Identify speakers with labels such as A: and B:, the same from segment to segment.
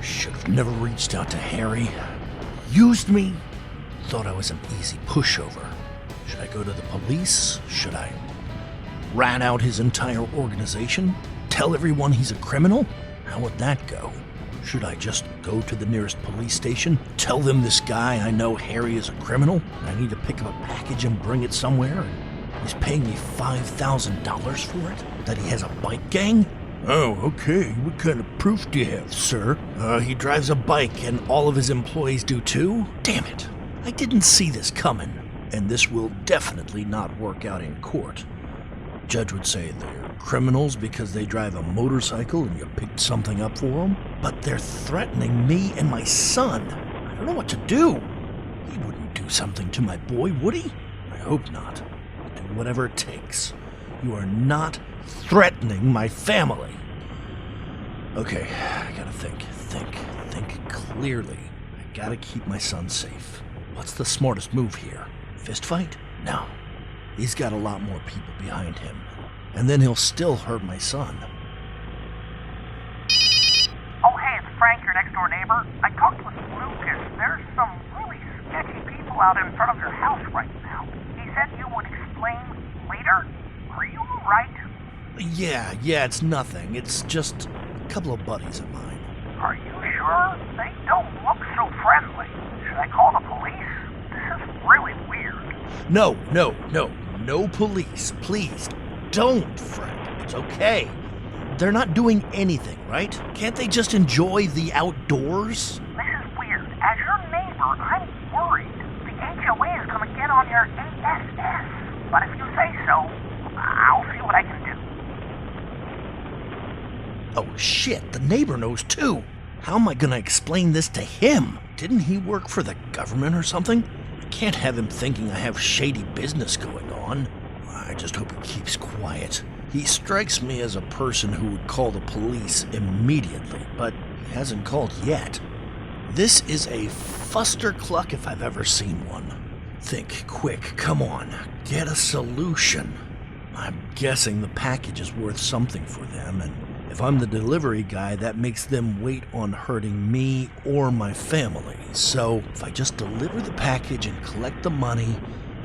A: Should have never reached out to Harry. Used me. Thought I was an easy pushover. Should I go to the police? Should I rat out his entire organization? Tell everyone he's a criminal? How would that go? Should I just go to the nearest police station? Tell them this guy I know, Harry, is a criminal? And I need to pick up a package and bring it somewhere? And he's paying me $5,000 for it? That he has a bike gang? Oh, okay. What kind of proof do you have, sir? He drives a bike and all of his employees do too? Damn it. I didn't see this coming. And this will definitely not work out in court. Judge would say they're criminals because they drive a motorcycle and you picked something up for them. But they're threatening me and my son. I don't know what to do. He wouldn't do something to my boy, would he? I hope not. I'll do whatever it takes. You are not threatening my family. Okay, I gotta think clearly. I gotta keep my son safe. What's the smartest move here? Fist fight? No. He's got a lot more people behind him. And then he'll still hurt my son.
B: Oh, hey, it's Frank, your next-door neighbor. I talked with Lucas. There's some really sketchy people out in front of your house right now. He said you would explain later. Are you all right?
A: Yeah, it's nothing. It's just a couple of buddies of mine.
B: Are you sure? They don't look so friendly. Should I call the police? This is really weird.
A: No police. Please, don't, Frank. It's okay. They're not doing anything, right? Can't they just enjoy the outdoors?
B: This is weird. As your neighbor, I'm worried. The HOA is going to get on your ASS. But if you say so, I'll see what I can do.
A: Oh shit, the neighbor knows too. How am I gonna explain this to him? Didn't he work for the government or something? I can't have him thinking I have shady business going on. I just hope he keeps quiet. He strikes me as a person who would call the police immediately, but he hasn't called yet. This is a fustercluck if I've ever seen one. Think quick, come on, get a solution. I'm guessing the package is worth something for them, and if I'm the delivery guy, that makes them wait on hurting me or my family. So if I just deliver the package and collect the money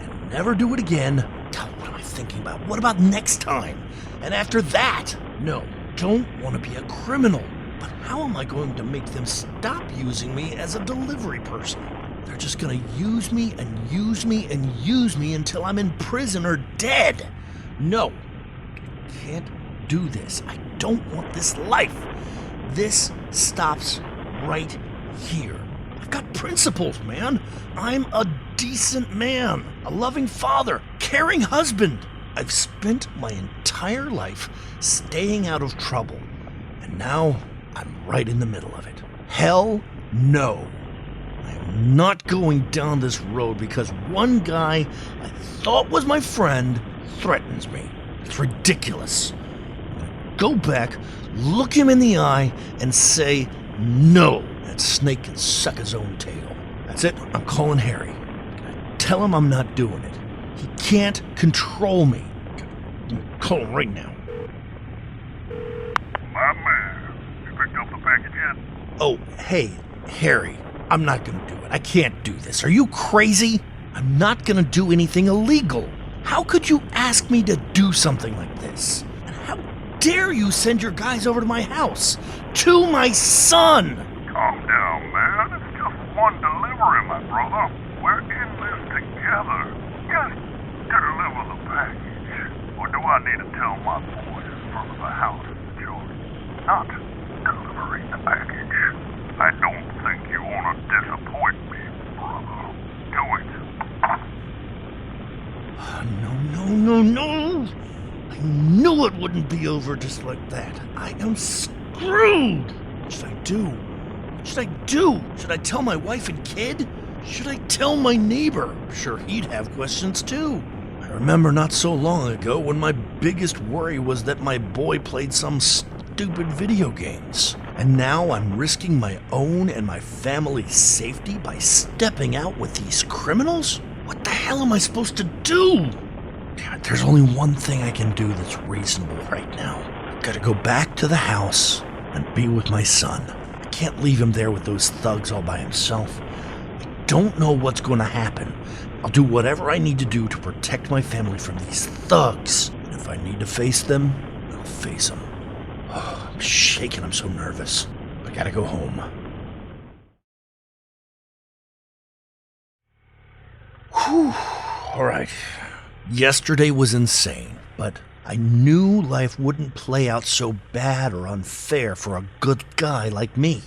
A: and never do it again, God, what am I thinking about? What about next time? And after that? No, don't want to be a criminal. But how am I going to make them stop using me as a delivery person? They're just going to use me and use me and use me until I'm in prison or dead. No, I can't do this. I don't want this life. This stops right here. I've got principles, man. I'm a decent man, a loving father, caring husband. I've spent my entire life staying out of trouble, and now I'm right in the middle of it. Hell no. I am not going down this road because one guy I thought was my friend threatens me. It's ridiculous. Go back, look him in the eye, and say, no, that snake can suck his own tail. That's it, I'm calling Harry. Tell him I'm not doing it. He can't control me. Call him right now.
C: My man, you picked up the package yet?
A: Oh, hey, Harry, I'm not gonna do it. I can't do this. Are you crazy? I'm not gonna do anything illegal. How could you ask me to do something like this? And how dare you send your guys over to my house? To my son!
C: Calm down, man. It's just one delivery, my brother. We're in this together. Just deliver the package. Or do I need to tell my boys in front of the house, Jules? Not delivering the package. I don't think you want to disappoint me, brother. Do it.
A: No. I knew it wouldn't be over just like that. I am screwed. What should I do? What should I do? Should I tell my wife and kid? Should I tell my neighbor? I'm sure he'd have questions too. I remember not so long ago when my biggest worry was that my boy played some stupid video games. And now I'm risking my own and my family's safety by stepping out with these criminals? What the hell am I supposed to do? Damn it, there's only one thing I can do that's reasonable right now. I've got to go back to the house and be with my son. I Can't leave him there with those thugs all by himself. I don't know what's going to happen. I'll do whatever I need to do to protect my family from these thugs. And if I need to face them, I'll face them. Oh, I'm shaking. I'm so nervous. I gotta go home. Whew. All right. Yesterday was insane, but I knew life wouldn't play out so bad or unfair for a good guy like me.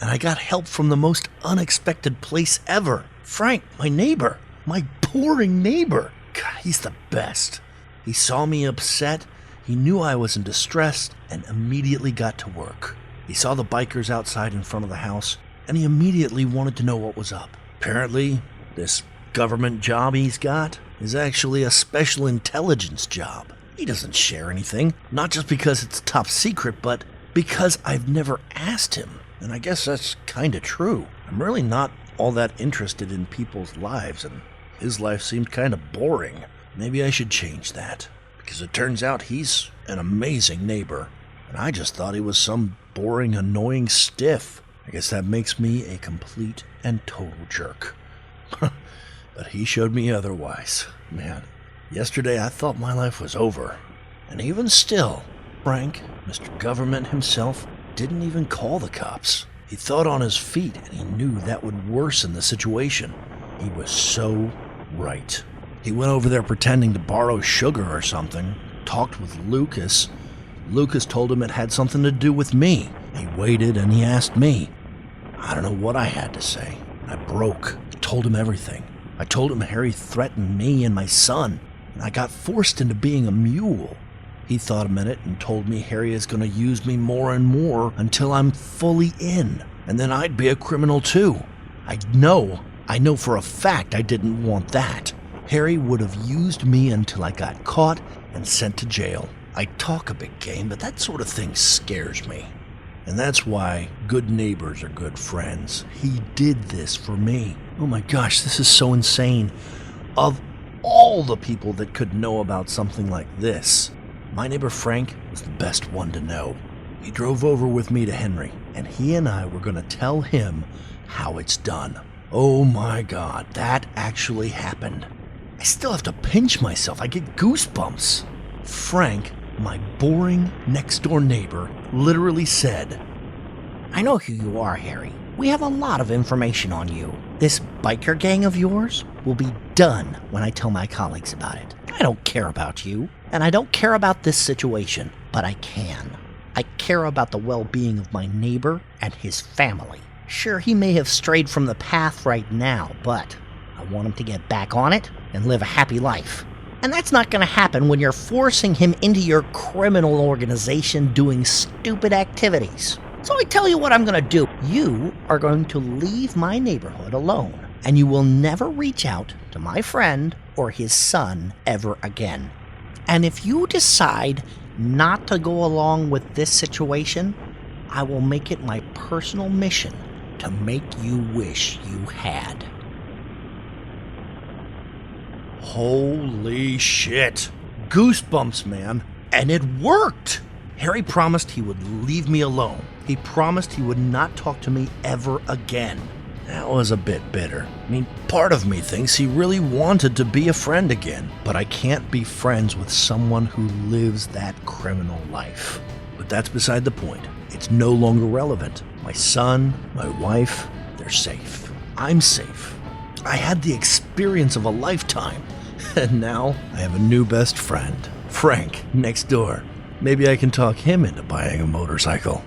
A: And I got help from the most unexpected place ever. Frank, my neighbor. My boring neighbor. God, he's the best. He saw me upset, he knew I was in distress, and immediately got to work. He saw the bikers outside in front of the house, and he immediately wanted to know what was up. Apparently, this government job he's got is actually a special intelligence job. He doesn't share anything, not just because it's top secret, but because I've never asked him. And I guess that's kinda true. I'm really not all that interested in people's lives, and his life seemed kinda boring. Maybe I should change that, because it turns out he's an amazing neighbor, and I just thought he was some boring, annoying stiff. I guess that makes me a complete and total jerk. But he showed me otherwise. Man, yesterday I thought my life was over. And even still, Frank, Mr. Government himself, didn't even call the cops. He thought on his feet, and he knew that would worsen the situation. He was so right. He went over there pretending to borrow sugar or something, talked with Lucas. Lucas told him it had something to do with me. He waited and he asked me. I don't know what I had to say. I broke. I told him everything. I told him Harry threatened me and my son, and I got forced into being a mule. He thought a minute and told me Harry is going to use me more and more until I'm fully in, and then I'd be a criminal too. I know for a fact I didn't want that. Harry would have used me until I got caught and sent to jail. I talk a big game, but that sort of thing scares me. And that's why good neighbors are good friends. He did this for me. Oh my gosh, this is so insane. Of all the people that could know about something like this, my neighbor Frank was the best one to know. He drove over with me to Henry, and he and I were going to tell him how it's done. Oh my God, that actually happened. I still have to pinch myself. I get goosebumps. Frank, my boring next-door neighbor, literally said,
D: I know who you are, Harry. We have a lot of information on you. This biker gang of yours will be done when I tell my colleagues about it. I don't care about you, and I don't care about this situation, but I can. I care about the well-being of my neighbor and his family. Sure, he may have strayed from the path right now, but I want him to get back on it and live a happy life. And that's not going to happen when you're forcing him into your criminal organization doing stupid activities. So I tell you what I'm going to do. You are going to leave my neighborhood alone, and you will never reach out to my friend or his son ever again. And if you decide not to go along with this situation, I will make it my personal mission to make you wish you had.
A: holy shit. Goosebumps, man. And it worked! Harry promised he would leave me alone. He promised he would not talk to me ever again. That was a bit bitter. I mean, part of me thinks he really wanted to be a friend again, but I can't be friends with someone who lives that criminal life. But that's beside the point. It's no longer relevant. My son, my wife, they're safe. I'm safe. I had the experience of a lifetime. And now I have a new best friend, Frank, next door. Maybe I can talk him into buying a motorcycle.